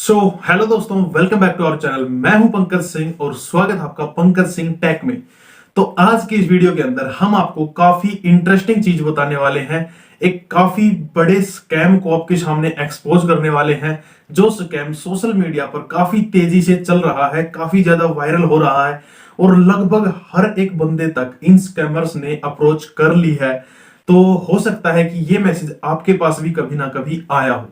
Hello दोस्तों, welcome back to our channel. मैं हूं पंकज सिंह और स्वागत है आपका पंकज सिंह टेक में। तो आज की इस वीडियो के अंदर हम आपको काफी इंटरेस्टिंग चीज बताने वाले हैं। एक काफी बड़े स्कैम को आपके सामने एक्सपोज करने वाले हैं, जो स्कैम सोशल मीडिया पर काफी तेजी से चल रहा है, काफी ज्यादा वायरल हो रहा है और लगभग हर एक बंदे तक इन स्कैमर्स ने अप्रोच कर ली है। तो हो सकता है कि ये मैसेज आपके पास भी कभी ना कभी आया हो।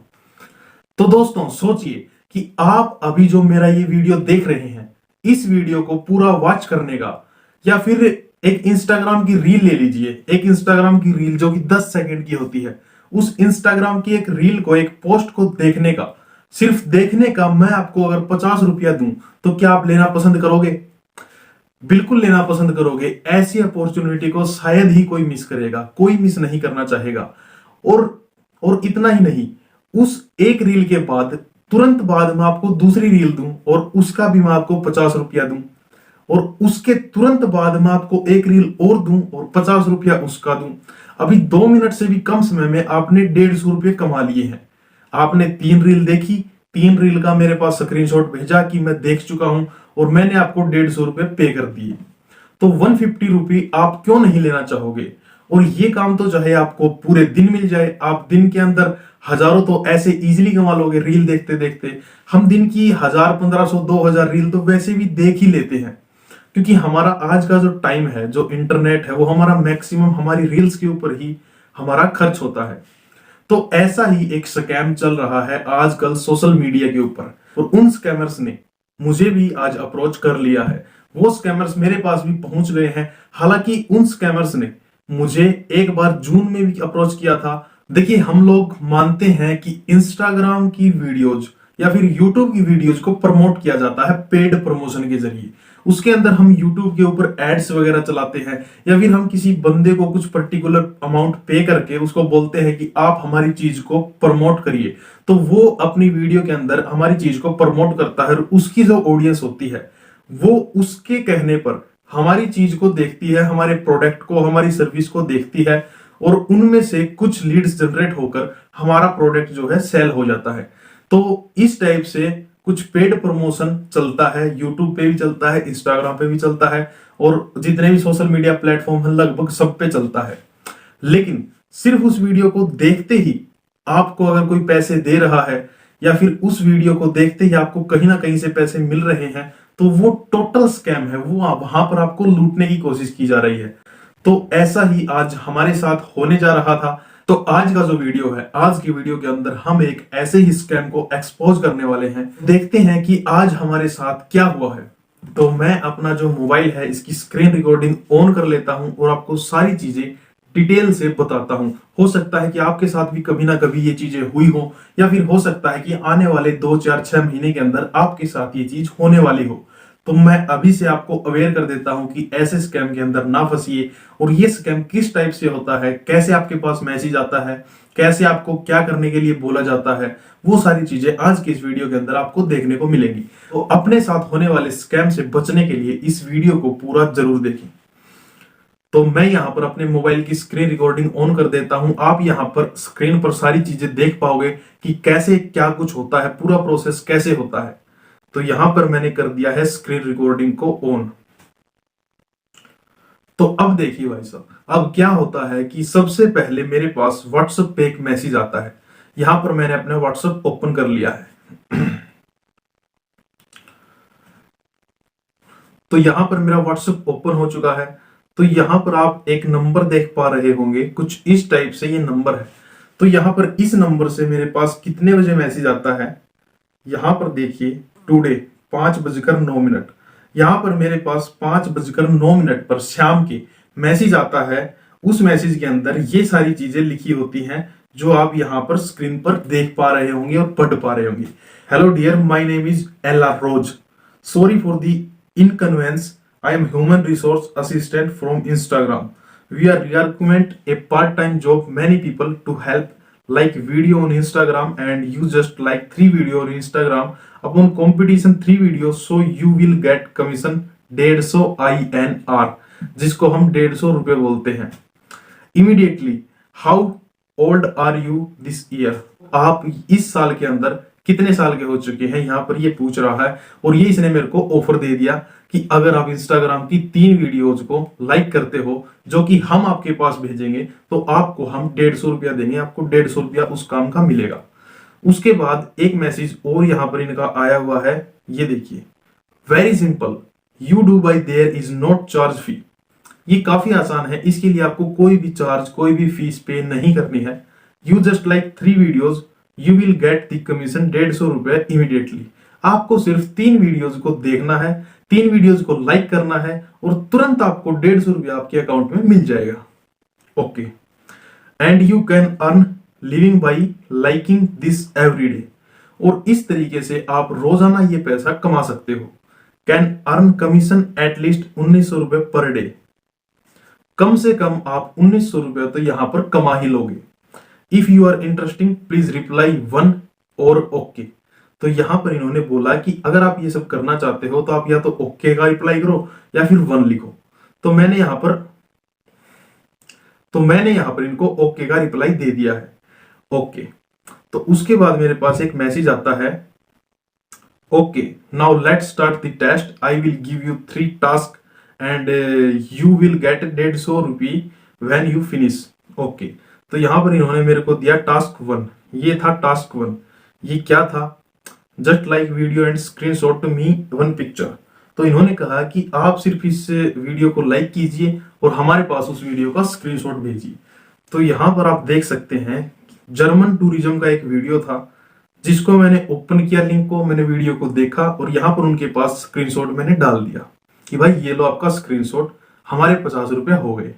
तो दोस्तों सोचिए कि आप अभी जो मेरा ये वीडियो देख रहे हैं, इस वीडियो को पूरा वॉच करने का, या फिर एक इंस्टाग्राम की रील ले लीजिए। एक इंस्टाग्राम की रील जो कि 10 सेकंड की होती है, उस इंस्टाग्राम की एक रील को, एक पोस्ट को देखने का, सिर्फ देखने का मैं आपको अगर 50 रुपया दूं तो क्या आप लेना पसंद करोगे? बिल्कुल लेना पसंद करोगे। ऐसी अपॉर्चुनिटी को शायद ही कोई मिस करेगा, कोई मिस नहीं करना चाहेगा। और इतना ही नहीं, उस एक रील के बाद तुरंत बाद मैं आपको दूसरी रील दूं और उसका भी मैं आपको 50 रुपया दूं, और उसके तुरंत बाद मैं आपको एक रील और दूं और 50 रुपया उसका दूं। अभी 2 मिनट से भी कम समय में आपने 150 रुपये कमा लिए हैं। आपने 3 रील देखी, 3 रील का मेरे पास स्क्रीनशॉट भेजा कि मैं देख चुका हूं और मैंने आपको 150 रुपये पे कर दिए। तो 150 रुपये आप क्यों नहीं लेना चाहोगे? और ये काम तो चाहे आपको पूरे दिन मिल जाए, आप दिन के अंदर हजारों तो ऐसे इजीली कमा लोगे रील देखते देखते। हम दिन की 1000, 1500, 2000 रील तो वैसे भी देख ही लेते हैं, क्योंकि हमारा आज का जो टाइम है, जो इंटरनेट है, वो हमारा मैक्सिमम हमारी रील्स के ऊपर ही हमारा खर्च होता है। तो ऐसा ही एक स्कैम चल रहा है आजकल सोशल मीडिया के ऊपर, और उन स्कैमर्स ने मुझे भी आज अप्रोच कर लिया है। वो स्कैमर्स मेरे पास भी पहुंच गए हैं। हालांकि उन स्कैमर्स ने मुझे एक बार जून में भी अप्रोच किया था। देखिए, हम लोग मानते हैं कि इंस्टाग्राम की वीडियोज या फिर यूट्यूब की वीडियोज को प्रमोट किया जाता है पेड प्रमोशन के जरिए। उसके अंदर हम यूट्यूब के ऊपर एड्स वगैरह चलाते हैं, या फिर हम किसी बंदे को कुछ पर्टिकुलर अमाउंट पे करके उसको बोलते हैं कि आप हमारी चीज को प्रमोट करिए। तो वो अपनी वीडियो के अंदर हमारी चीज को प्रमोट करता है और उसकी जो ऑडियंस होती है वो उसके कहने पर हमारी चीज को देखती है, हमारे प्रोडक्ट को, हमारी सर्विस को देखती है, और उनमें से कुछ लीड्स जनरेट होकर हमारा प्रोडक्ट जो है सेल हो जाता है। तो इस टाइप से कुछ पेड प्रमोशन चलता है, यूट्यूब पे भी चलता है, इंस्टाग्राम पे भी चलता है, और जितने भी सोशल मीडिया प्लेटफॉर्म है लगभग सब पे चलता है। लेकिन सिर्फ उस वीडियो को देखते ही आपको अगर कोई पैसे दे रहा है, या फिर उस वीडियो को देखते ही आपको कहीं ना कहीं से पैसे मिल रहे हैं, तो वो टोटल स्कैम है। वो वहां पर आपको लूटने की कोशिश की जा रही है। तो ऐसा ही आज हमारे साथ होने जा रहा था। तो आज का जो वीडियो है, आज की वीडियो के अंदर हम एक ऐसे ही स्कैम को एक्सपोज करने वाले हैं। देखते हैं कि आज हमारे साथ क्या हुआ है। तो मैं अपना जो मोबाइल है, इसकी स्क्रीन रिकॉर्डिंग ऑन कर लेता हूं और आपको सारी चीजें डिटेल से बताता हूं। हो सकता है कि आपके साथ भी कभी ना कभी ये चीजें हुई हो, या फिर हो सकता है कि आने वाले 2, 4, 6 महीने के अंदर आपके साथ ये चीज होने वाली हो। तो मैं अभी से आपको अवेयर कर देता हूं कि ऐसे स्कैम के अंदर ना फंसिए। और ये स्कैम किस टाइप से होता है, कैसे आपके पास मैसेज आता है, कैसे आपको क्या करने के लिए बोला जाता है, वो सारी चीजें आज की इस वीडियो के अंदर आपको देखने को मिलेंगी। तो अपने साथ होने वाले स्कैम से बचने के लिए इस वीडियो को पूरा जरूर देखें। तो मैं यहाँ पर अपने मोबाइल की स्क्रीन रिकॉर्डिंग ऑन कर देता हूं। आप यहाँ पर स्क्रीन पर सारी चीजें देख पाओगे कि कैसे क्या कुछ होता है, पूरा प्रोसेस कैसे होता है। तो यहां पर मैंने कर दिया है स्क्रीन रिकॉर्डिंग को ऑन। तो अब देखिए भाई साहब, अब क्या होता है कि सबसे पहले मेरे पास व्हाट्सएप पे एक मैसेज आता है। यहां पर मैंने अपना व्हाट्सएप ओपन कर लिया है। तो यहां पर मेरा व्हाट्सएप ओपन हो चुका है। तो यहां पर आप एक नंबर देख पा रहे होंगे, कुछ इस टाइप से ये नंबर है। तो यहां पर इस नंबर से मेरे पास कितने बजे मैसेज आता है, यहां पर देखिए, टुडे 5:09। यहां पर मेरे पास 5:09 पर शाम के मैसेज आता है। उस मैसेज के अंदर ये सारी चीजें लिखी होती हैं जो आप यहां पर स्क्रीन पर देख पा रहे होंगे और पढ़ पा रहे होंगे। Hello dear, my name is L R Rose, sorry for the inconvenience, I am human resource assistant from Instagram, we are requirement a part time job, many people to help like video on Instagram, and you just like 3 video on Instagram, upon competition 3 videos, so you will get commission 150 INR, जिसको हम 150 रुपए बोलते हैं। Immediately, how old are you this year? आप इस साल के अंदर कितने साल के हो चुके हैं, यहाँ पर ये पूछ रहा है। और ये इसने मेरे को ऑफर दे दिया कि अगर आप इंस्टाग्राम की 3 वीडियोज को लाइक करते हो जो कि हम आपके पास भेजेंगे तो आपको हम 150 रुपया देंगे, आपको 150 रुपया उस काम का मिलेगा। उसके बाद एक मैसेज और यहाँ पर इनका आया हुआ है, ये देखिए, very simple, you do by there is not charge fee. ये काफी आसान है, इसके लिए आपको कोई भी चार्ज, कोई भी फीस पे नहीं करनी है। You just like 3 videos, you will get the commission 150 रुपया इमीडिएटली। आपको सिर्फ 3 वीडियोज को देखना है, 3 वीडियोज को लाइक करना है और तुरंत आपको 150 रुपया आपके अकाउंट में मिल जाएगा। Okay, and you can earn living by liking this every day. और इस तरीके से आप रोजाना ये पैसा कमा सकते हो। कैन अर्न कमीशन एटलीस्ट 1900 रुपए पर डे। कम से कम आप 1900 रुपए तो यहां पर कमा ही लोगे। If you are interesting please reply 1 और ओके। तो यहां पर इन्होंने बोला कि अगर आप ये सब करना चाहते हो तो आप या तो ओके का रिप्लाई करो या फिर 1 लिखो। तो मैंने यहां पर इनको ओके का रिप्लाई दे दिया है। ओके, तो उसके बाद मेरे पास एक मैसेज आता है, okay now let's start the test, I will give you 3 task and you will get 150 rupee when you finish. Okay, तो यहां पर इन्होंने मेरे को दिया टास्क 1। ये था टास्क 1। ये क्या था, just like video and screenshot me 1 picture. तो इन्होंने कहा कि आप सिर्फ इस वीडियो को लाइक कीजिए और हमारे पास उस वीडियो का स्क्रीनशॉट भेजिए। तो यहां पर आप देख सकते हैं जर्मन टूरिज्म का एक वीडियो था जिसको मैंने ओपन किया, लिंक को मैंने वीडियो को देखा और यहां पर उनके पास स्क्रीनशॉट मैंने डाल दिया कि भाई ये लो आपका स्क्रीनशॉट, हमारे 50 रुपया हो गए।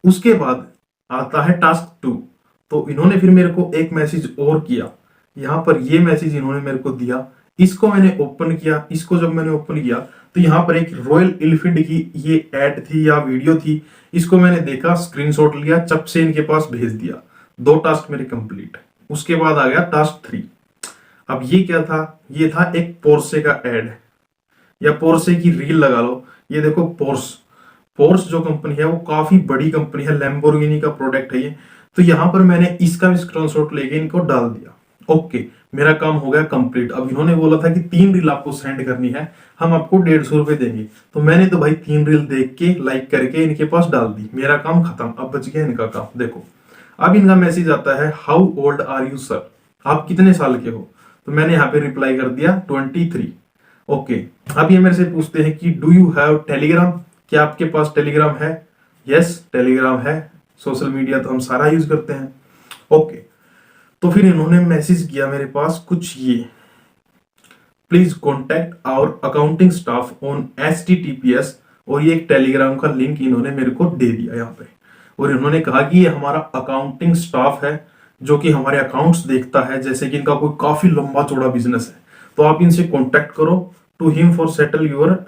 उसके बाद आता है टास्क 2। तो इन्होंने फिर मेरे को एक मैसेज और किया, यहां पर ये मैसेज इन्होंने मेरे को दिया, इसको मैंने ओपन किया। इसको जब मैंने ओपन किया तो यहाँ पर एक रॉयल एलिफेंट की ये एड थी या वीडियो थी। इसको मैंने देखा, स्क्रीनशॉट लिया, चप से इनके पास भेज दिया। 2 टास्क मेरे कंप्लीट। उसके बाद आ गया टास्क 3। अब ये क्या था, ये था एक पोर्से का एड या पोर्से की रील लगा लो। ये देखो पोर्स जो कंपनी है वो काफी बड़ी कंपनी है, लैम्बोर्गिनी का प्रोडक्ट है ये। तो यहां पर मैंने इसका भी स्क्रीनशॉट लेके इनको डाल दिया। ओके, मेरा काम हो गया कंप्लीट। अब इन्होंने बोला था कि 3 रील आपको सेंड करनी है, हम आपको 150 रुपए देंगे। तो मैंने तो भाई 3 रील देख के लाइक करके इनके पास डाल दी, मेरा काम खत्म। अब बच गया इनका काम। देखो अब इनका मैसेज आता है, how old are you sir, आप कितने साल के हो। तो मैंने यहाँ पे रिप्लाई कर दिया 23। ओके, अब ये मेरे से पूछते हैं कि डू यू हैव टेलीग्राम, क्या आपके पास टेलीग्राम है। यस, टेलीग्राम है, सोशल मीडिया तो हम सारा यूज करते हैं। ओके, तो फिर इन्होंने मैसेज किया मेरे पास कुछ ये, please contact our accounting staff on HTTPS। और ये एक टेलीग्राम का लिंक इन्होंने मेरे को दे दिया यहाँ पे। और इन्होंने कहा कि ये हमारा अकाउंटिंग स्टाफ है जो कि हमारे अकाउंट्स देखता है, जैसे कि इनका कोई काफी लंबा चौड़ा बिजनेस है, तो आप इनसे कॉन्टेक्ट करो to him for settle your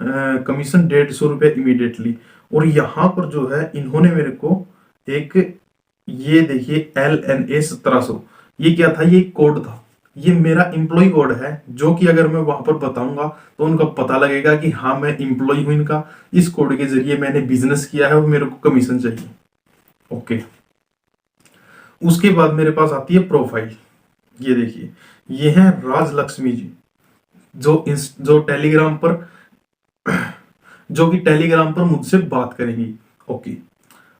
commission 150 रुपए इमीडिएटली। और यहाँ पर जो है इन्होंने मेरे को एक, ये देखिए LNA 1700, ये क्या था, ये कोड था, ये मेरा एम्प्लॉय कोड है जो कि अगर मैं वहां पर बताऊंगा तो उनको पता लगेगा कि हाँ मैं एम्प्लॉय हूं इनका, इस कोड के जरिए मैंने बिजनेस किया है और मेरे को कमीशन चाहिए। ओके, उसके बाद मेरे पास आती है प्रोफाइल। ये देखिए, ये है राज लक्ष्मी जी जो टेलीग्राम पर जो कि टेलीग्राम पर मुझसे बात करेंगी। ओके,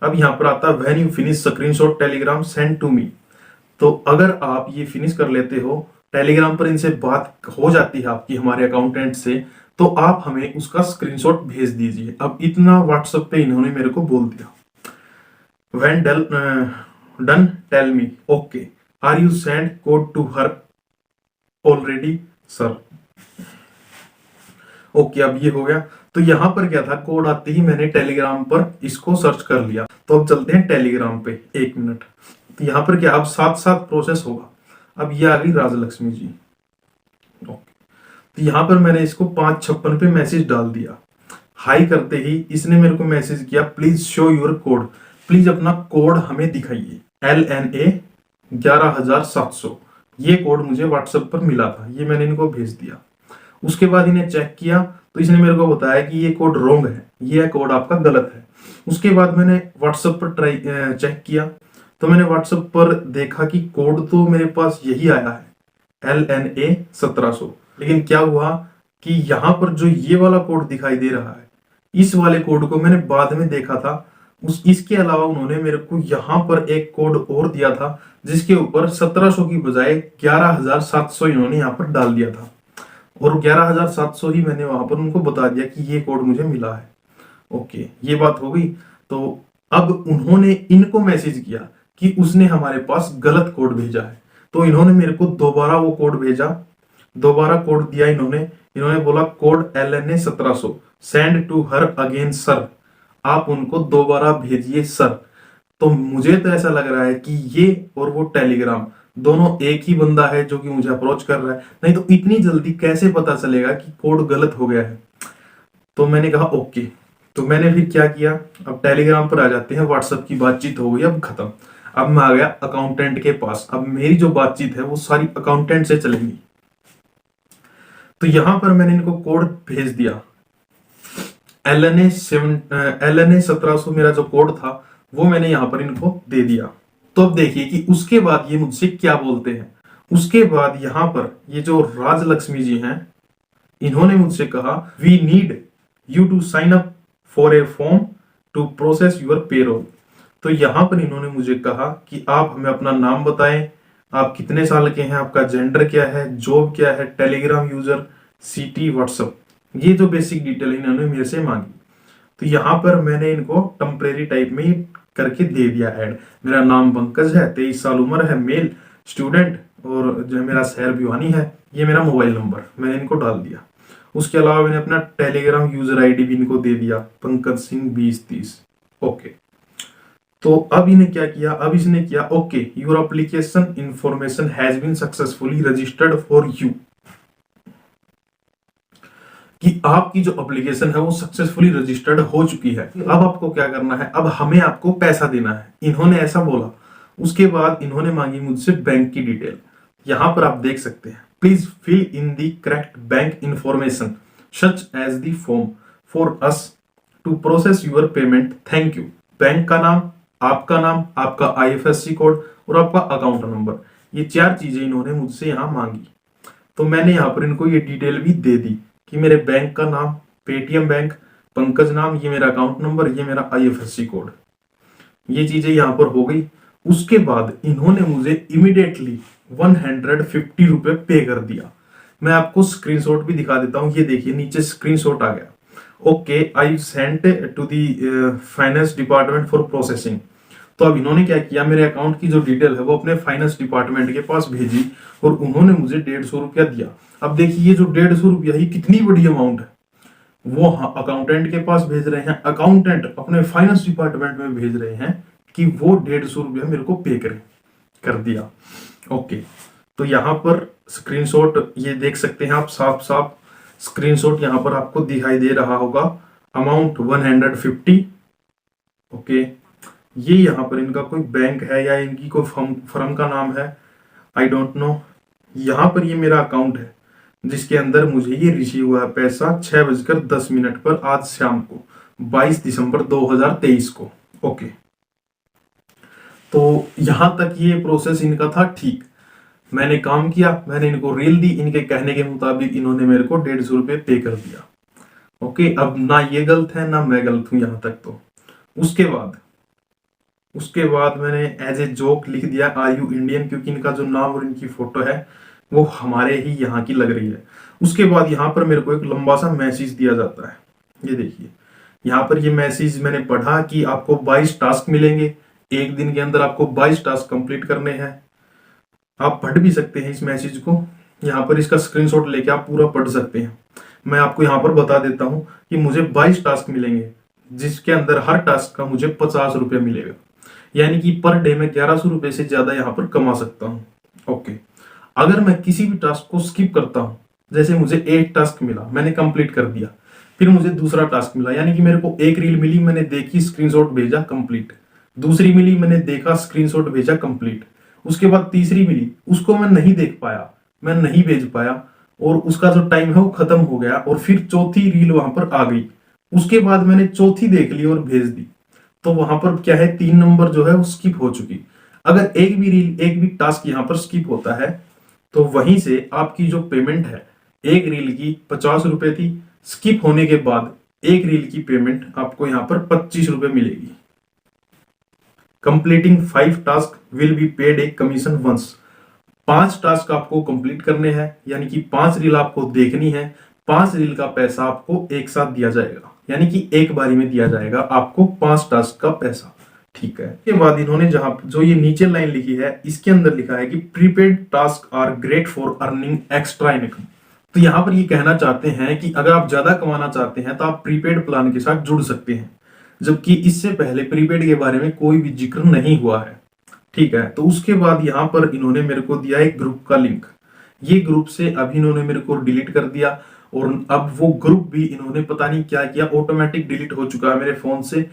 अब यहां पर आता है when you finish screenshot Telegram send to me. तो अगर आप ये फिनिश कर लेते हो, टेलीग्राम पर इनसे बात हो जाती है आपकी हमारे अकाउंटेंट से, तो आप हमें उसका स्क्रीनशॉट भेज दीजिए। अब इतना व्हाट्सएप पे इन्होंने मेरे को बोल दिया। When done tell me okay, are you send code to her already sir. Okay, अब ये हो गया। तो यहां पर क्या था, कोड आते ही मैंने टेलीग्राम पर इसको सर्च कर लिया। तो अब चलते हैं टेलीग्राम पे, 1 मिनट। तो यहां पर क्या, अब साथ साथ प्रोसेस होगा। अब ये आ गई राजलक्ष्मी जी। ओके, तो यहां पर मैंने इसको 556 पे मैसेज डाल दिया। हाई करते ही इसने मेरे को मैसेज किया, please show your code, please अपना कोड हमें दिखाइए। LNA 11700, ये कोड मुझे व्हाट्सएप पर मिला था, ये मैंने इनको भेज दिया। उसके बाद इन्हें चेक किया तो इसने मेरे को बताया कि ये कोड रॉन्ग है, ये कोड आपका गलत है। उसके बाद मैंने व्हाट्सएप पर चेक किया तो मैंने व्हाट्सएप पर देखा कि कोड तो मेरे पास यही आया है, LNA 1700। लेकिन क्या हुआ कि यहाँ पर जो ये वाला कोड दिखाई दे रहा है, इस वाले कोड को मैंने बाद में देखा था। इसके अलावा उन्होंने मेरे को यहाँ पर एक कोड और दिया था, जिसके ऊपर 1700 की बजाय 11,700 इन्होंने यहाँ पर डाल दिया था, और 11,700 ही मैंने वहां पर उनको बता दिया कि ये कोड मुझे मिला है। ओके, ये बात हो गई। तो अब उन्होंने इनको मैसेज किया कि उसने हमारे पास गलत कोड भेजा है, तो इन्होंने मेरे को दोबारा वो कोड भेजा, दोबारा कोड दिया इन्होंने। इन्होंने बोला code LNA 1700 send to her again sir, आप उनको दोबारा भेजिए सर। तो मुझे तो ऐसा लग रहा है कि ये और वो टेलीग्राम दोनों एक ही बंदा है जो कि मुझे अप्रोच कर रहा है, नहीं तो इतनी जल्दी कैसे पता चलेगा कि कोड गलत हो गया है। तो मैंने कहा ओके। तो मैंने फिर क्या किया, अब टेलीग्राम पर आ जाते हैं, व्हाट्सएप की बातचीत हो गई अब खत्म। अब मैं आ गया अकाउंटेंट के पास, अब मेरी जो बातचीत है वो सारी अकाउंटेंट से चलेंगी। तो यहां पर मैंने इनको कोड भेज दिया, LNA 1700 मेरा जो कोड था वो मैंने यहां पर इनको दे दिया। तो अब देखिए कि उसके बाद ये मुझसे क्या बोलते हैं। उसके बाद यहां पर ये जो राजलक्ष्मी जी हैं, इन्होंने मुझसे कहा we need you to sign up for a form to process your payroll. तो यहां पर इन्होंने मुझे कहा कि आप हमें अपना नाम बताएं, आप कितने साल के हैं, आपका जेंडर क्या है, जॉब क्या है, टेलीग्राम यूजर, सिटी, व्हाट्सएप, ये जो बेसिक डिटेल इन्होंने मेरे से मांगी। तो यहाँ पर मैंने इनको टेम्परेरी टाइप में करके दे दिया ऐड। मेरा नाम पंकज है, 23 साल उम्र है, मेल, स्टूडेंट, और जो मेरा शहर भिवानी है, ये मेरा मोबाइल नंबर मैंने इनको डाल दिया। उसके अलावा मैंने अपना टेलीग्राम यूजर आईडी भी इनको दे दिया, पंकज सिंह 2030। ओके, तो अब इन्हें क्या किया, अब इसने किया okay your application information has been successfully registered for you, कि आपकी जो एप्लीकेशन है वो सक्सेसफुली रजिस्टर्ड हो चुकी है। अब आपको क्या करना है, अब हमें आपको पैसा देना है, इन्होंने ऐसा बोला। उसके बाद इन्होंने मांगी मुझसे बैंक की डिटेल। यहां पर आप देख सकते हैं, please fill in the correct bank information such as the form for us to process your payment, thank you. Bank का नाम, आपका IFSC कोड और आपका अकाउंट नंबर, ये 4 चीजें इन्होंने मुझसे यहां मांगी। तो मैंने यहां पर इनको ये डिटेल भी दे दी कि मेरे बैंक का नाम पेटीएम बैंक, पंकज नाम, ये मेरा अकाउंट नंबर, ये मेरा IFSC कोड, ये चीजें यहां पर हो गई। उसके बाद इन्होंने मुझे इमीडिएटली 150 रुपए पे कर दिया। मैं आपको स्क्रीनशॉट भी दिखा देता हूं, ये देखिए नीचे स्क्रीनशॉट आ गया। Okay, I sent to the finance department for processing. तो अब इन्होंने क्या किया, मेरे अकाउंट की जो डिटेल है वो अपने फाइनेंस डिपार्टमेंट के पास भेजी और उन्होंने मुझे 150 रुपया दिया। अब देखिए ये जो 150 रुपया ही कितनी बड़ी अमाउंट है, वो अकाउंटेंट के पास भेज रहे हैं, अकाउंटेंट अपने फाइनेंस डिपार्टमेंट में भेज रहे हैं कि वो 150 रुपया मेरे को पे कर दिया। ओके, तो यहाँ पर स्क्रीनशॉट ये देख सकते हैं आप, साफ साफ स्क्रीनशॉट यहाँ पर आपको दिखाई दे रहा होगा, अमाउंट 150। ओके, ये यहाँ पर इनका कोई बैंक है या इनकी कोई फर्म का नाम है, आई डोंट नो। यहाँ पर ये मेरा अकाउंट है जिसके अंदर मुझे ये रिसीव हुआ है पैसा 6:10 पर आज शाम को 22 दिसंबर 2023 को। ओके, तो यहां तक ये प्रोसेस इनका था ठीक। मैंने काम किया, मैंने इनको रील दी, इनके कहने के मुताबिक इन्होंने मेरे को 150 रुपये पे कर दिया। ओके, अब ना ये गलत है ना मैं गलत हूं यहां तक। तो उसके बाद मैंने एज ए जोक लिख दिया आर यू इंडियन, क्योंकि इनका जो नाम और इनकी फोटो है वो हमारे ही यहाँ की लग रही है। उसके बाद यहाँ पर मेरे को एक लंबा सा मैसेज दिया जाता है, ये देखिए यहाँ पर ये मैसेज मैंने पढ़ा कि आपको 22 टास्क मिलेंगे, एक दिन के अंदर आपको 22 टास्क कंप्लीट करने हैं। आप पढ़ भी सकते हैं इस मैसेज को, यहाँ पर इसका स्क्रीनशॉट लेके आप पूरा पढ़ सकते हैं। मैं आपको यहाँ पर बता देता हूँ कि मुझे 22 टास्क मिलेंगे, जिसके अंदर हर टास्क का मुझे 50 रुपये मिलेगा, यानी कि पर डे में 1100 रुपये से ज्यादा यहाँ पर कमा सकता हूँ। ओके, अगर मैं किसी भी टास्क को स्किप करता हूँ, जैसे मुझे एक टास्क मिला, मैंने कंप्लीट कर दिया, फिर मुझे दूसरा टास्क मिला, यानी कि मेरे को एक रील मिली, मैंने देखी, स्क्रीनशॉट भेजा, कंप्लीट। दूसरी मिली, मैंने देखा, स्क्रीनशॉट भेजा, कंप्लीट। उसके बाद तीसरी मिली, उसको मैं नहीं देख पाया, मैं नहीं भेज पाया और उसका जो टाइम है वो खत्म हो गया, और फिर चौथी रील वहां पर आ गई। उसके बाद मैंने चौथी देख ली और भेज दी, तो वहां पर क्या है, 3 नंबर जो है वो स्किप हो चुकी। अगर एक भी रील, एक भी टास्क यहाँ पर स्किप होता है तो वहीं से आपकी जो पेमेंट है, एक रील की 50 रुपए थी, स्किप होने के बाद एक रील की पेमेंट आपको यहां पर 25 रुपए मिलेगी। Completing 5 task will be paid a commission once. 5 task आपको कंप्लीट करने हैं, यानी कि 5 रील आपको देखनी है। 5 रील का पैसा आपको एक साथ दिया जाएगा, यानी कि एक बारी में दिया जाएगा आपको 5 टास्क का पैसा। ठीक है। के बाद इन्होंने जहां जो ये नीचे लाइन लिखी है, इसके अंदर लिखा है कि prepaid task are great for earning extra income. तो यहां पर ये कहना चाहते हैं कि अगर आप ज्यादा कमाना चाहते हैं तो आप प्रीपेड प्लान के साथ जुड़ सकते हैं, जबकि इससे पहले प्रीपेड के बारे में कोई भी जिक्र नहीं हुआ है। ठीक है। तो उसके बाद यहां पर इन्होंने मेरे को दिया एक ग्रुप का लिंक। ये ग्रुप से अभी इन्होंने मेरे को डिलीट कर दिया, और अब वो ग्रुप भी इन्होंने पता नहीं क्या किया, ऑटोमेटिक डिलीट हो चुका है मेरे फोन से।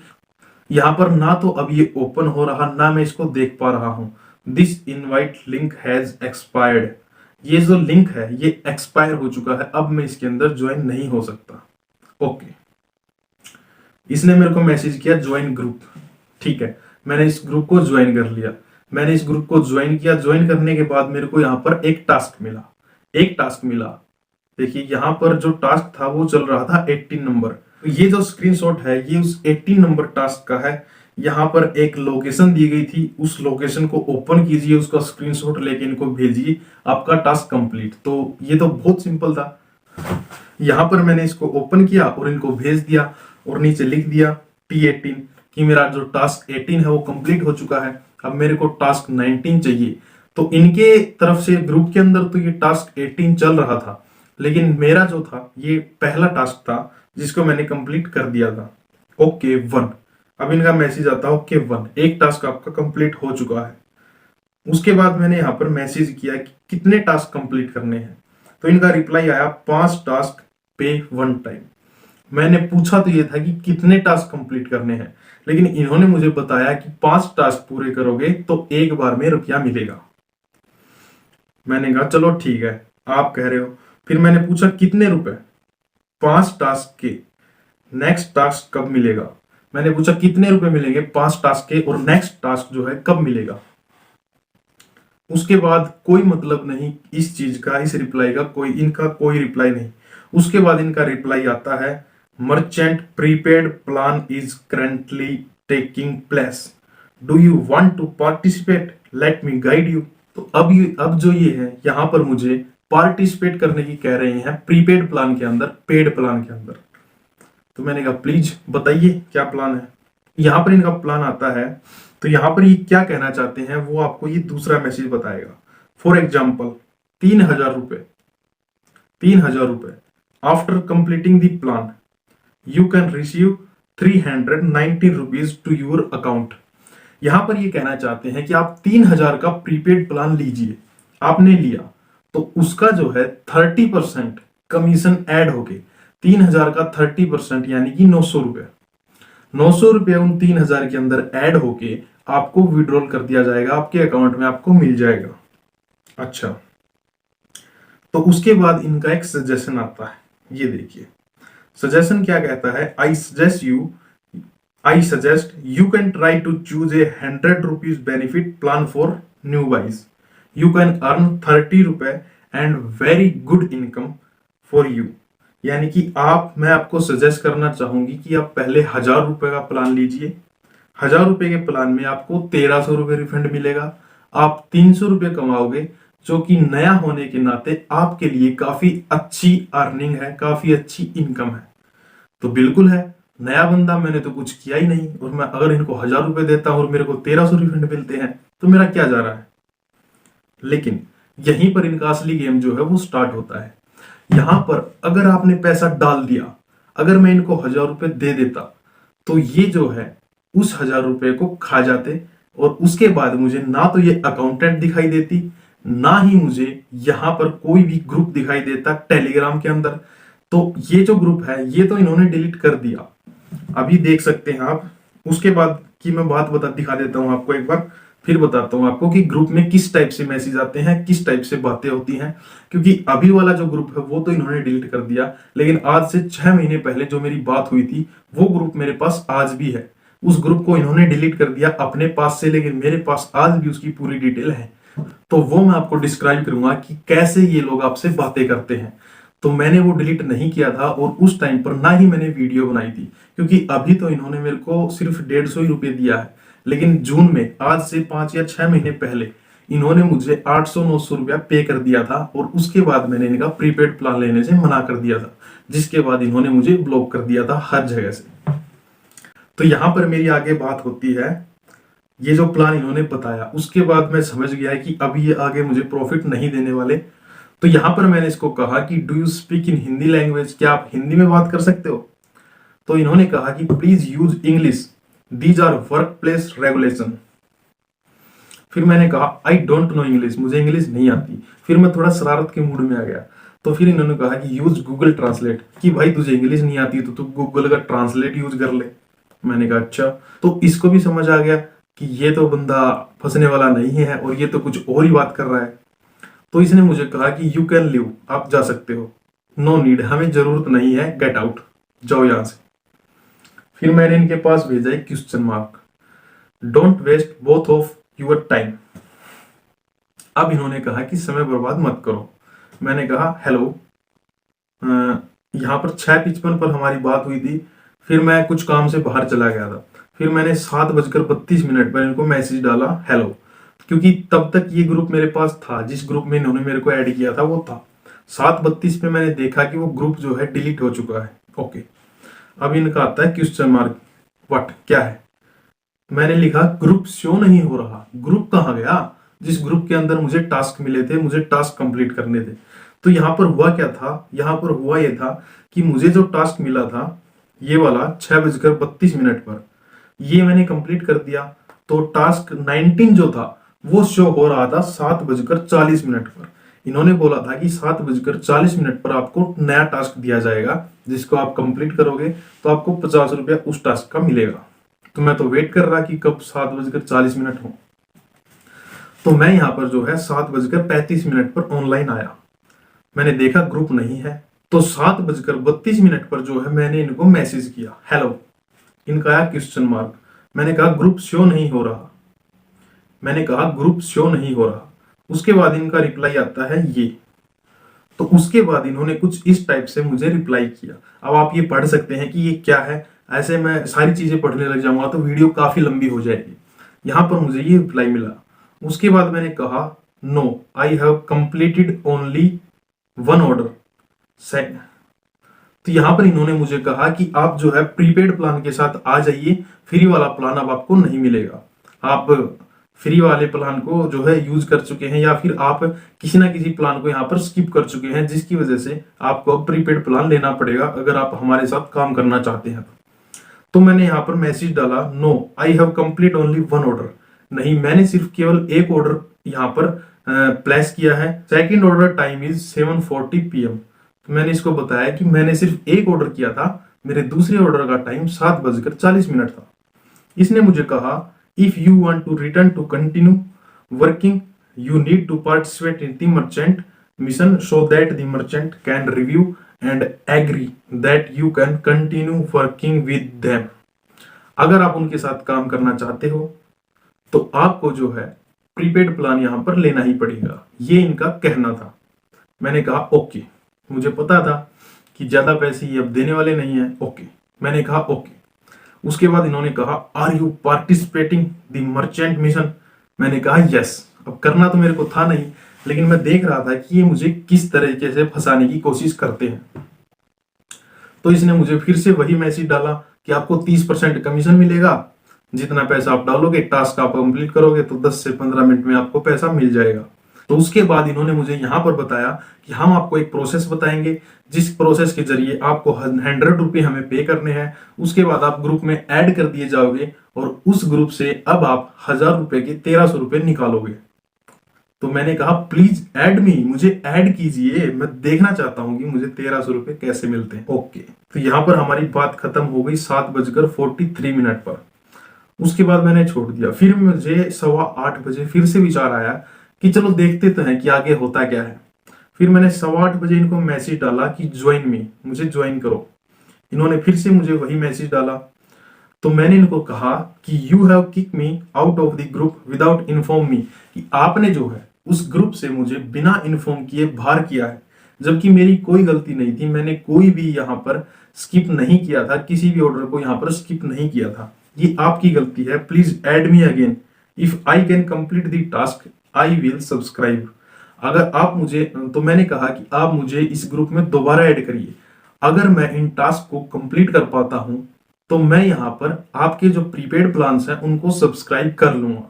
यहां पर ना तो अब ये ओपन हो रहा, ना मैं इसको देख पा रहा हूं। This invite link has expired. ये जो लिंक है ये एक्सपायर हो चुका है, अब मैं इसके अंदर ज्वाइन नहीं हो सकता। ओके। इसने मेरे को मैसेज किया ज्वाइन ग्रुप। ठीक है। मैंने इस ग्रुप को ज्वाइन कर लिया। मैंने इस ग्रुप को ज्वाइन किया। ज्वाइन करने के बाद मेरे को यहाँ पर एक टास्क मिला। देखिए यहाँ पर जो टास्क था वो चल रहा था 18 नंबर। तो ये जो स्क्रीनशॉट है ये उस 18 नंबर टास्क का है। यहाँ पर एक लोकेशन दी गई थी, उस लोकेशन को ओपन कीजिए, उसका स्क्रीनशॉट लेके इनको भेजिए, आपका टास्क कंप्लीट। तो ये तो बहुत सिंपल था। यहाँ पर मैंने इसको ओपन किया और इनको भेज दिया, और नीचे लिख दिया T18 कि मेरा जो टास्क 18 है वो कंप्लीट हो चुका है, अब मेरे को टास्क 19 चाहिए। तो इनके तरफ से ग्रुप के अंदर तो ये टास्क 18 चल रहा था, लेकिन मेरा जो था ये पहला टास्क था जिसको मैंने कंप्लीट कर दिया था। ओके 1। अब इनका मैसेज आता है ओके 1, एक टास्क आपका कंप्लीट हो चुका है। उसके बाद मैंने यहाँ पर मैसेज किया कि कितने टास्क कंप्लीट करने हैं, तो इनका रिप्लाई आया 5 टास्क पे 1 टाइम। मैंने पूछा तो ये था कि कितने टास्क कंप्लीट करने हैं, लेकिन इन्होंने मुझे बताया कि 5 टास्क पूरे करोगे तो एक बार में रुपया मिलेगा। मैंने कहा चलो ठीक है, आप कह रहे हो। फिर मैंने पूछा कितने रुपए, 5 टास्क के, नेक्स्ट टास्क कब मिलेगा। मैंने पूछा कितने रुपए मिलेंगे 5 टास्क के, और नेक्स्ट टास्क जो है कब मिलेगा। उसके बाद कोई मतलब नहीं इस चीज का, इस रिप्लाई का इनका कोई रिप्लाई नहीं। उसके बाद इनका रिप्लाई आता है merchant prepaid plan is currently taking place, do you want to participate, let me guide you. तो अब जो ये है यहाँ पर मुझे पार्टिसिपेट करने की कह रहे हैं प्रीपेड प्लान के अंदर, पेड प्लान के अंदर। तो मैंने कहा प्लीज बताइए क्या प्लान है। यहाँ पर इनका प्लान आता है, तो यहाँ पर ये क्या कहना चाहते हैं वो आपको ये दूसरा मैसेज बताएगा। फॉर एग्जाम्पल 3,000 रुपए after completing the plan you can receive 390 rupees to your account. यहां पर ये कहना चाहते हैं कि आप 3,000 का प्रीपेड प्लान लीजिए, आपने लिया तो उसका जो है 30% कमीशन ऐड होके 3,000 का 30% यानी कि 900 रुपए, 900 रुपए उन 3,000 के अंदर ऐड होके आपको विड्रॉल कर दिया जाएगा, आपके अकाउंट में आपको मिल जाएगा। अच्छा, तो उसके बाद इनका एक सजेशन आता है, ये देखिए सजेशन क्या कहता है। I suggest you can try to choose a 100 rupees benefit plan for new buys, you can earn 30 रुपए and very good income for you. यानी कि मैं आपको सजेस्ट करना चाहूंगी कि आप पहले 1,000 रुपए का प्लान लीजिए। 1,000 रुपए के प्लान में आपको 1,300 रुपए रिफंड मिलेगा, आप 300 रुपए कमाओगे, जो कि नया होने के नाते आपके लिए काफी अच्छी अर्निंग है, काफी अच्छी इनकम है। तो बिल्कुल है, नया बंदा, मैंने तो कुछ किया ही नहीं, और मैं अगर इनको 1,000 रुपए देता हूं और मेरे को 1,300 रिफंड मिलते हैं तो मेरा क्या जा रहा है। लेकिन यहीं पर इनका असली गेम जो है वो स्टार्ट होता है। यहां पर अगर आपने पैसा डाल दिया, अगर मैं इनको 1,000 रुपए दे देता तो ये जो है उस 1,000 रुपए को खा जाते, और उसके बाद मुझे ना तो ये अकाउंटेंट दिखाई देती, ना ही मुझे यहां पर कोई भी ग्रुप दिखाई देता टेलीग्राम के अंदर। तो ये जो ग्रुप है ये तो इन्होंने डिलीट कर दिया, अभी देख सकते हैं आप। उसके बाद की मैं बात दिखा देता हूं आपको एक बार, फिर बताता हूं आपको कि ग्रुप में किस टाइप से मैसेज आते हैं, किस टाइप से बातें होती हैं। क्योंकि अभी वाला जो ग्रुप है वो तो इन्होंने डिलीट कर दिया, लेकिन आज से 6 महीने पहले जो मेरी बात हुई थी वो ग्रुप मेरे पास आज भी है। उस ग्रुप को इन्होंने डिलीट कर दिया अपने पास से, लेकिन मेरे पास आज भी उसकी पूरी डिटेल है। तो वो मैं आपको डिस्क्राइब करूंगा कि कैसे ये लोग आपसे बातें करते हैं। तो मैंने वो डिलीट नहीं किया था और उस टाइम पर ना ही मैंने वीडियो बनाई थी, क्योंकि अभी तो इन्होंने मेरे को सिर्फ 150 ही रुपये दिया है, लेकिन जून में आज से 5 या 6 महीने पहले इन्होंने मुझे 800-900 रुपया पे कर दिया था और उसके बाद मैंने इनका प्रीपेड प्लान लेने से मना कर दिया था, जिसके बाद इन्होंने मुझे ब्लॉक कर दिया था हर जगह से। तो यहाँ पर मेरी आगे बात होती है, ये जो प्लान इन्होंने बताया उसके बाद मैं समझ गया कि अभी ये आगे मुझे प्रॉफिट नहीं देने वाले। तो यहाँ पर मैंने इसको कहा कि do you speak in Hindi language, क्या आप हिंदी में बात कर सकते हो? तो इन्होंने कहा कि please use English, these are work place regulation. फिर मैंने कहा आई डोंट नो इंग्लिश, मुझे इंग्लिश नहीं आती। फिर मैं थोड़ा शरारत के मूड में आ गया। तो फिर इन्होंने कहा कि यूज गूगल ट्रांसलेट, कि भाई तुझे इंग्लिश नहीं आती तो तू गूगल का ट्रांसलेट यूज कर ले। मैंने कहा अच्छा। तो इसको भी समझ आ गया कि ये तो बंदा फंसने वाला नहीं है और ये तो कुछ और ही बात कर रहा है। तो इसने मुझे कहा कि यू कैन लिव, आप जा सकते हो, नो नीड, हमें जरूरत नहीं है, गेट आउट, जाओ यहां से। फिर मैंने इनके पास भेजा एक question mark, don't waste both of your time. अब इन्होंने कहा कि समय बर्बाद मत करो। मैंने कहा हेलो, यहाँ पर 6:55 पर हमारी बात हुई थी। फिर मैं कुछ काम से बाहर चला गया था। फिर मैंने 7:32 पर इनको मैसेज डाला हेलो, क्योंकि तब तक ये ग्रुप मेरे पास था, जिस ग्रुप में इन्होंने मेरे को ऐड किया था वो था। 7:32 पे मैंने देखा कि वो ग्रुप जो है डिलीट हो चुका है। ओके, अब इनका आता है क्वेश्चन मार्क, व्हाट, क्या है? मैंने लिखा ग्रुप शो नहीं हो रहा। ग्रुप कहाँ गया जिस ग्रुप के अंदर मुझे टास्क मिले थे, मुझे टास्क कंप्लीट करने थे? तो यहाँ पर हुआ क्या था, यहाँ पर हुआ ये था कि मुझे जो टास्क मिला था ये वाला 6:32 पर, ये मैंने कंप्लीट कर दिया। तो टास्क 19 जो था वो शो हो रहा था 7:40 पर। इन्होंने बोला था कि 7:40 पर आपको नया टास्क दिया जाएगा, जिसको आप कंप्लीट करोगे तो आपको 50 रुपया उस टास्क का मिलेगा। तो मैं तो वेट कर रहा कि कब 7:40 हो। तो मैं यहाँ पर जो है 7:35 पर ऑनलाइन आया। मैंने देखा ग्रुप नहीं है। तो 7:32 पर जो है मैंने इनको मैसेज किया हेलो, इनका आया क्वेश्चन मार्क। मैंने कहा ग्रुप शो नहीं हो रहा। मैंने कहा ग्रुप शो नहीं हो रहा। उसके बाद इनका रिप्लाई आता है ये। तो उसके बाद इन्होंने कुछ इस टाइप से मुझे रिप्लाई किया। अब आप ये पढ़ सकते हैं कि ये क्या है। ऐसे मैं सारी चीजें पढ़ने लग जाऊंगा तो वीडियो काफी लंबी हो जाएगी। यहां पर मुझे ये रिप्लाई मिला। उसके बाद मैंने कहा no, I have completed only one order. तो यहां पर इन्होंने मुझे कहा कि आप जो है प्रीपेड प्लान के साथ आ जाइए, फ्री वाला प्लान अब आपको नहीं मिलेगा। आप फ्री वाले प्लान को जो है यूज कर चुके हैं, या फिर आप किसी ना किसी प्लान को यहाँ पर स्किप कर चुके हैं, जिसकी वजह से आपको अब प्रीपेड प्लान लेना पड़ेगा अगर आप हमारे साथ काम करना चाहते हैं। तो मैंने यहाँ पर मैसेज डाला no, I have complete only one order. नहीं, मैंने सिर्फ केवल एक ऑर्डर यहाँ पर प्लेस किया है। Second order time is 7:40 PM। तो मैंने इसको बताया कि मैंने सिर्फ एक ऑर्डर किया था, मेरे दूसरे ऑर्डर का टाइम 7:40 था। इसने मुझे कहा if you want to return to continue working you need to participate in the merchant mission so that the merchant can review and agree that you can continue working with them. अगर आप उनके साथ काम करना चाहते हो तो आपको जो है प्रीपेड प्लान यहां पर लेना ही पड़ेगा, ये इनका कहना था। मैंने कहा ओके, मुझे पता था कि ज्यादा पैसे ये अब देने वाले नहीं है। ओके, मैंने कहा ओके। उसके बाद इन्होंने कहा are you participating the merchant mission? मैंने कहा यस। अब करना तो मेरे को था नहीं, लेकिन मैं देख रहा था कि ये मुझे किस तरीके से फंसाने की कोशिश करते हैं। तो इसने मुझे फिर से वही मैसेज डाला कि आपको 30% कमीशन मिलेगा, जितना पैसा आप डालोगे, टास्क आप कंप्लीट करोगे तो 10 से 15 मिनट में आपको पैसा मिल जाएगा। तो उसके बाद इन्होंने मुझे यहाँ पर बताया कि हम आपको एक प्रोसेस बताएंगे, जिस प्रोसेस के जरिए आपको 100 रुपये हमें पे करने हैं। उसके बाद आप ग्रुप में ऐड कर दिए जाओगे और उस ग्रुप से अब आप 1000 रुपए के 1300 रुपये निकालोगे। तो मैंने कहा प्लीज ऐड मी, मुझे ऐड कीजिए, मैं देखना चाहता हूं कि मुझे 1300 रुपये कैसे मिलते हैं। ओके, तो यहाँ पर हमारी बात खत्म हो गई 7:43 पर। उसके बाद मैंने छोड़ दिया। फिर मुझे 7:15 बजे फिर से विचार आया कि चलो देखते तो हैं कि आगे होता क्या है। फिर मैंने 8:15 बजे इनको मैसेज डाला कि ज्वाइन मी, मुझे ज्वाइन करो। इन्होंने फिर से मुझे वही मैसेज डाला। तो मैंने इनको कहा कि you have kick me out of the group without inform me, कि आपने जो है उस ग्रुप से मुझे बिना इन्फॉर्म किए बाहर किया है, जबकि मेरी कोई गलती नहीं थी। मैंने कोई भी यहाँ पर स्किप नहीं किया था, किसी भी ऑर्डर को यहाँ पर स्किप नहीं किया था। ये आपकी गलती है। Please add me again, if I can complete the task I will subscribe. अगर आप मुझे, तो मैंने कहा कि आप मुझे इस ग्रुप में दोबारा ऐड करिए, अगर मैं इन टास्क को कंप्लीट कर पाता हूं तो मैं यहाँ पर आपके जो प्रीपेड प्लान्स हैं उनको सब्सक्राइब कर लूंगा।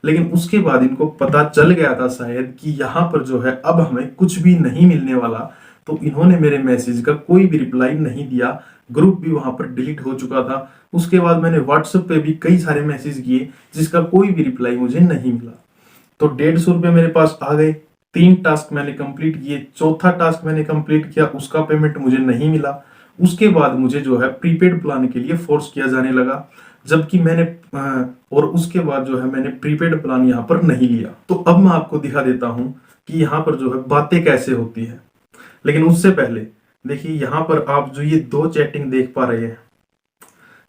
लेकिन उसके बाद इनको पता चल गया था शायद कि यहाँ पर जो है अब हमें कुछ भी नहीं मिलने वाला, तो इन्होंने मेरे मैसेज का कोई भी रिप्लाई नहीं दिया। ग्रुप भी वहां पर डिलीट हो चुका था। उसके बाद मैंने व्हाट्सएप पे भी कई सारे मैसेज किए जिसका कोई भी रिप्लाई मुझे नहीं मिला। तो 150 रुपये मेरे पास आ गए। 3 टास्क मैंने कंप्लीट किए, चौथा टास्क मैंने कंप्लीट किया, उसका पेमेंट मुझे नहीं मिला। उसके बाद मुझे जो है प्रीपेड प्लान के लिए फोर्स किया जाने लगा, जबकि मैंने और उसके बाद जो है मैंने प्रीपेड प्लान यहाँ पर नहीं लिया। तो अब मैं आपको दिखा देता हूं कि यहाँ पर जो है बातें कैसे होती है। लेकिन उससे पहले देखिए, यहाँ पर आप जो ये 2 चैटिंग देख पा रहे हैं,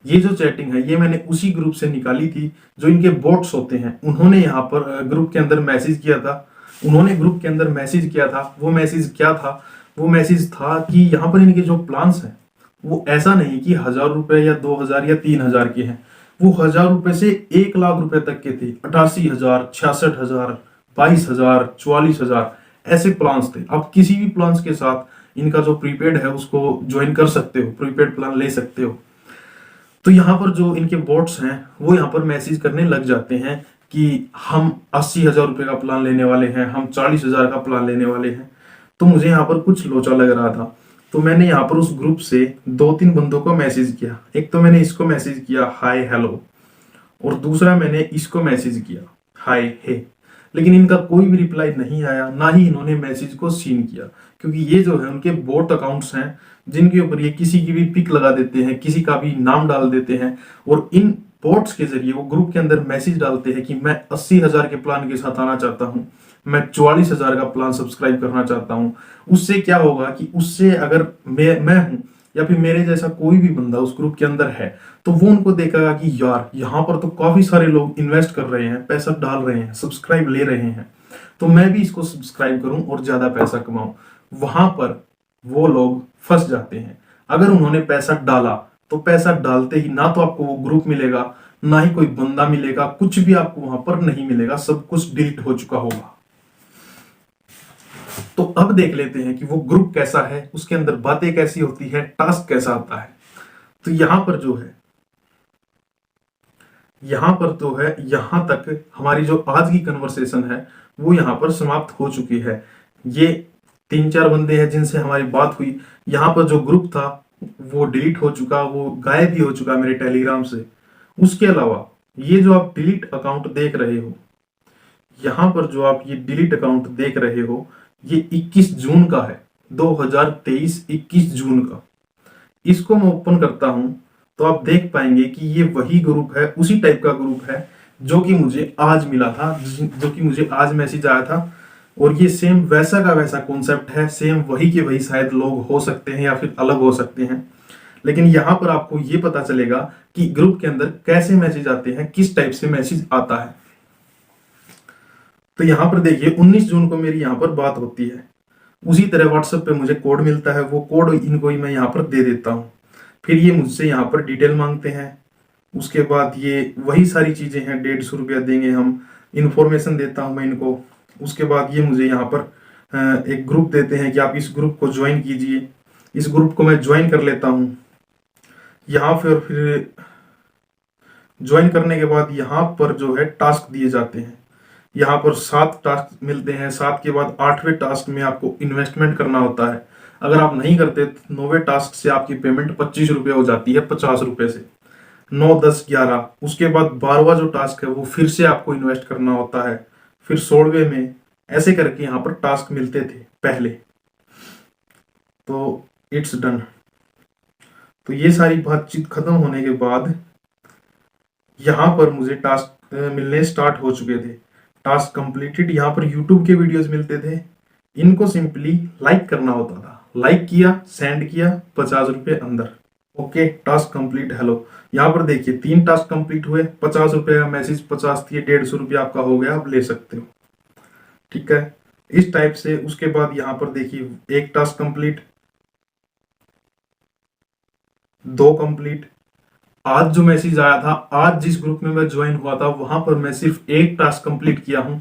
ये जो चैटिंग है ये मैंने उसी ग्रुप से निकाली थी जो इनके बोट्स होते हैं। उन्होंने यहाँ पर ग्रुप के अंदर मैसेज किया था। वो मैसेज क्या था? वो मैसेज था कि यहाँ पर इनके जो प्लान्स हैं वो ऐसा नहीं कि 1000 रुपए या 2000 या 3000 के हैं, वो 1000 रुपए से 1 लाख रुपए तक के थे। 88,000, 66,000, 22,000, 44,000 ऐसे प्लान्स थे। आप किसी भी प्लान्स के साथ इनका जो प्रीपेड है उसको ज्वाइन कर सकते हो, प्रीपेड प्लान ले सकते हो। तो यहाँ पर जो इनके बोट्स हैं वो यहाँ पर मैसेज करने लग जाते हैं कि हम 80,000 रुपए का प्लान लेने वाले हैं, हम 40,000 का प्लान लेने वाले हैं। तो मुझे यहाँ पर कुछ लोचा लग रहा था, तो मैंने यहाँ पर उस ग्रुप से 2-3 बंदों को मैसेज किया। एक तो मैंने इसको मैसेज किया हाय हेलो, और दूसरा मैंने इसको मैसेज किया हाय हे। लेकिन इनका कोई भी रिप्लाई नहीं आया, ना ही इन्होंने मैसेज को सीन किया, क्योंकि ये जो है उनके बोट अकाउंट्स हैं जिनके ऊपर ये किसी की भी पिक लगा देते हैं, किसी का भी नाम डाल देते हैं, और इन बोट्स के जरिए वो ग्रुप के अंदर मैसेज डालते हैं कि मैं 80,000 के प्लान के साथ आना चाहता हूं, मैं 44,000 का प्लान सब्सक्राइब करना चाहता हूं। उससे क्या होगा कि उससे अगर मैं हूं या फिर मेरे जैसा कोई भी बंदा उस ग्रुप के अंदर है, तो वो उनको देखेगा कि यार यहाँ पर तो काफी सारे लोग इन्वेस्ट कर रहे हैं, पैसा डाल रहे हैं, सब्सक्राइब ले रहे हैं, तो मैं भी इसको सब्सक्राइब करूं और ज्यादा पैसा कमाऊं। वहां पर वो लोग फंस जाते हैं। अगर उन्होंने पैसा डाला तो पैसा डालते ही ना तो आपको वो ग्रुप मिलेगा, ना ही कोई बंदा मिलेगा, कुछ भी आपको वहां पर नहीं मिलेगा, सब कुछ डिलीट हो चुका होगा। तो अब देख लेते हैं कि वो ग्रुप कैसा है, उसके अंदर बातें कैसी होती है, टास्क कैसा आता है। तो यहां पर यहां तक हमारी जो आज की कन्वर्सेशन है वो यहां पर समाप्त हो चुकी है। ये 3-4 बंदे हैं जिनसे हमारी बात हुई। यहाँ पर जो ग्रुप था वो डिलीट हो चुका, वो गायब ही हो चुका मेरे टेलीग्राम से। उसके अलावा ये जो आप डिलीट अकाउंट देख रहे हो, यहाँ पर जो आप ये डिलीट अकाउंट देख रहे हो, ये 21 जून का है, 2023 21 जून का। इसको मैं ओपन करता हूं तो आप देख पाएंगे कि ये वही ग्रुप है, उसी टाइप का ग्रुप है जो कि मुझे आज मिला था, जो कि मुझे आज मैसेज आया था। और ये सेम वैसा का वैसा कॉन्सेप्ट है, सेम वही के वही शायद लोग हो सकते हैं या फिर अलग हो सकते हैं। लेकिन यहाँ पर आपको ये पता चलेगा कि ग्रुप के अंदर कैसे मैसेज आते हैं, किस टाइप से मैसेज आता है। तो यहाँ पर देखिए 19 जून को मेरी यहाँ पर बात होती है। उसी तरह व्हाट्सएप पे मुझे कोड मिलता है, वो कोड इनको ही मैं यहाँ पर दे देता हूँ। फिर ये मुझसे यहाँ पर डिटेल मांगते हैं। उसके बाद ये वही सारी चीजें हैं, 150 रुपया देंगे हम, इंफॉर्मेशन देता हूँ मैं इनको। उसके बाद ये मुझे यहाँ पर एक ग्रुप देते हैं कि आप इस ग्रुप को ज्वाइन कीजिए। इस ग्रुप को मैं ज्वाइन कर लेता हूँ। यहाँ फिर ज्वाइन करने के बाद यहाँ पर जो है टास्क दिए जाते हैं। यहाँ पर 7 टास्क मिलते हैं। 7 के बाद 8वें टास्क में आपको इन्वेस्टमेंट करना होता है। अगर आप नहीं करते तो 9वें टास्क से आपकी पेमेंट 25 रुपये हो जाती है, 50 रुपये से। 9, 10, 11। उसके बाद 12वां जो टास्क है वो फिर से आपको इन्वेस्ट करना होता है। फिर 16वें में, ऐसे करके यहाँ पर टास्क मिलते थे पहले। तो इट्स डन। तो ये सारी बातचीत खत्म होने के बाद यहाँ पर मुझे टास्क मिलने स्टार्ट हो चुके थे। टास्क कंप्लीटेड, यहाँ पर यूट्यूब के वीडियोस मिलते थे। इनको सिंपली लाइक करना होता था। लाइक किया, सेंड किया, 50 रुपये अंदर। Okay, task complete. हेलो, यहाँ पर देखिए 3 टास्क कंप्लीट हुए, 50 रुपए का मैसेज, 50 दिए, 150 रुपया आपका हो गया, आप ले सकते हो। ठीक है, इस टाइप से। उसके बाद यहाँ पर देखिए 1 टास्क कंप्लीट, 2 कंप्लीट। आज जो मैसेज आया था, आज जिस ग्रुप में मैं ज्वाइन हुआ था वहां पर मैं सिर्फ 1 टास्क कंप्लीट किया हूं,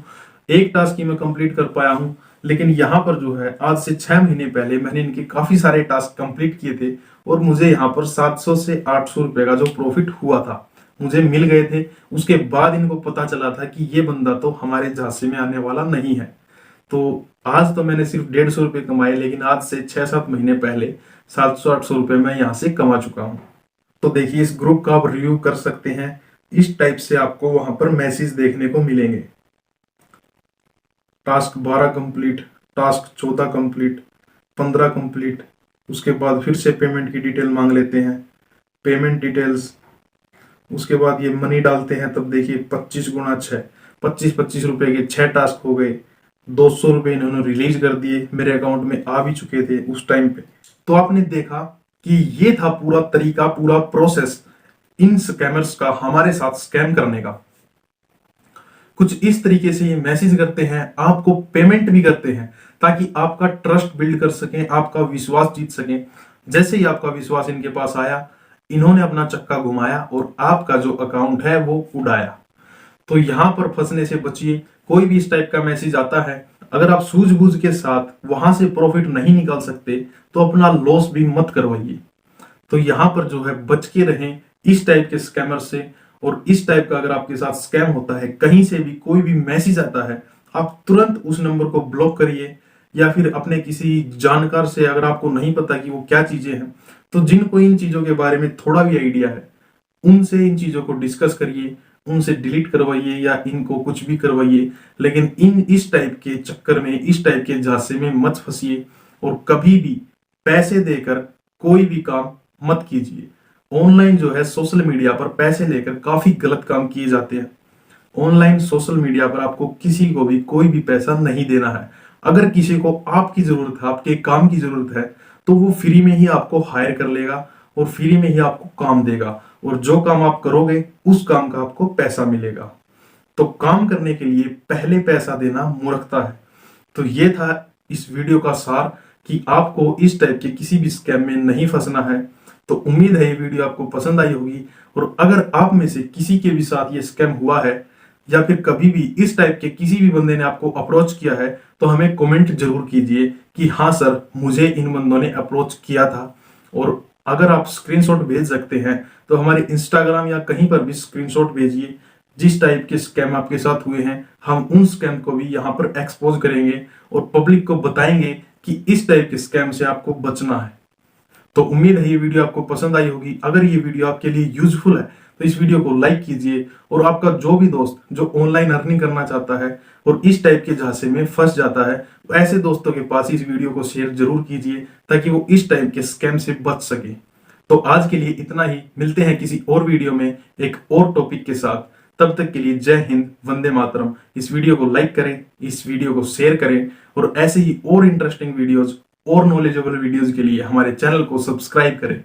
1 टास्क ही मैं कंप्लीट कर पाया हूं। लेकिन यहाँ पर जो है आज से 6 महीने पहले मैंने इनके काफी सारे टास्क कंप्लीट किए थे और मुझे यहाँ पर 700 से 800 रुपए का जो प्रॉफिट हुआ था मुझे मिल गए थे। उसके बाद इनको पता चला था कि ये बंदा तो हमारे झांसे में आने वाला नहीं है। तो आज तो मैंने सिर्फ 150 रुपए कमाए, लेकिन आज से 6-7 महीने पहले 700-800 रुपए मैं यहाँ से कमा चुका हूँ। तो देखिए इस ग्रुप का आप रिव्यू कर सकते हैं। इस टाइप से आपको वहां पर मैसेज देखने को मिलेंगे। Task 12 complete, task 14 complete, 15 complete. उसके बाद फिर से पेमेंट की डिटेल मांग लेते हैं, पेमेंट डिटेल्स। उसके बाद ये मनी डालते हैं, तब देखिए 25 गुना 6, 25-25 रुपए के 6 टास्क हो गए। 200 रुपए इन्होंने रिलीज कर दिए, मेरे अकाउंट में आ भी चुके थे उस टाइम पे। तो आपने देखा कि ये था पूरा तरीका, पूरा प्रोसेस इन स्कैमर्स का हमारे साथ स्कैम करने का। कुछ इस तरीके से ये मैसेज करते हैं, आपको पेमेंट भी करते हैं ताकि आपका ट्रस्ट बिल्ड कर सकें, आपका विश्वास जीत सकें। जैसे ही आपका विश्वास इनके पास आया, इन्होंने अपना चक्का घुमाया और आपका जो अकाउंट है वो उड़ाया। तो यहां पर फंसने से बचिए। कोई भी इस टाइप का मैसेज आता है, अगर आप सूझबूझ के साथ वहां से प्रॉफिट नहीं निकाल सकते तो अपना लॉस भी मत करवाइए। तो यहां पर जो है बच के रहें इस टाइप के स्कैमर से। और इस टाइप का अगर आपके साथ स्कैम होता है, कहीं से भी कोई भी मैसेज आता है, आप तुरंत उस नंबर को ब्लॉक करिए, या फिर अपने किसी जानकार से, अगर आपको नहीं पता कि वो क्या चीजें हैं, तो जिनको इन चीजों के बारे में थोड़ा भी आइडिया है, उनसे इन चीजों को डिस्कस करिए, उनसे डिलीट करवाइए या इनको कुछ भी करवाइए। लेकिन इस टाइप के चक्कर में, इस टाइप के झांसे में मत फंसिए और कभी भी पैसे देकर कोई भी काम मत कीजिए। ऑनलाइन जो है सोशल मीडिया पर पैसे लेकर काफी गलत काम किए जाते हैं। ऑनलाइन सोशल मीडिया पर आपको किसी को भी कोई भी पैसा नहीं देना है। अगर किसी को आपकी जरूरत है, आपके काम की जरूरत है, तो वो फ्री में ही आपको हायर कर लेगा और फ्री में ही आपको काम देगा, और जो काम आप करोगे उस काम का आपको पैसा मिलेगा। तो काम करने के लिए पहले पैसा देना मूर्खता है। तो ये था इस वीडियो का सार कि आपको इस टाइप के किसी भी स्कैम में नहीं फंसना है। तो उम्मीद है ये वीडियो आपको पसंद आई होगी। और अगर आप में से किसी के भी साथ ये स्कैम हुआ है, या फिर कभी भी इस टाइप के किसी भी बंदे ने आपको अप्रोच किया है, तो हमें कमेंट जरूर कीजिए कि हाँ सर, मुझे इन बंदों ने अप्रोच किया था। और अगर आप स्क्रीनशॉट भेज सकते हैं तो हमारे इंस्टाग्राम या कहीं पर भी स्क्रीनशॉट भेजिए। जिस टाइप के स्कैम आपके साथ हुए हैं, हम उन स्कैम को भी यहाँ पर एक्सपोज करेंगे और पब्लिक को बताएंगे कि इस टाइप के स्कैम से आपको बचना है। तो उम्मीद है ये वीडियो आपको पसंद आई होगी। अगर ये वीडियो आपके लिए यूजफुल है तो इस वीडियो को लाइक कीजिए, और आपका जो भी दोस्त जो ऑनलाइन अर्निंग करना चाहता है और इस टाइप के झांसे में फंस जाता है, तो ऐसे दोस्तों के पास इस वीडियो को शेयर जरूर कीजिए ताकि वो इस टाइप के स्कैम से बच सके। तो आज के लिए इतना ही, मिलते हैं किसी और वीडियो में एक और टॉपिक के साथ। तब तक के लिए जय हिंद, वंदे मातरम। इस वीडियो को लाइक करें, इस वीडियो को शेयर करें, और ऐसे ही और इंटरेस्टिंग वीडियोज और नॉलेजेबल वीडियोज के लिए हमारे चैनल को सब्सक्राइब करें।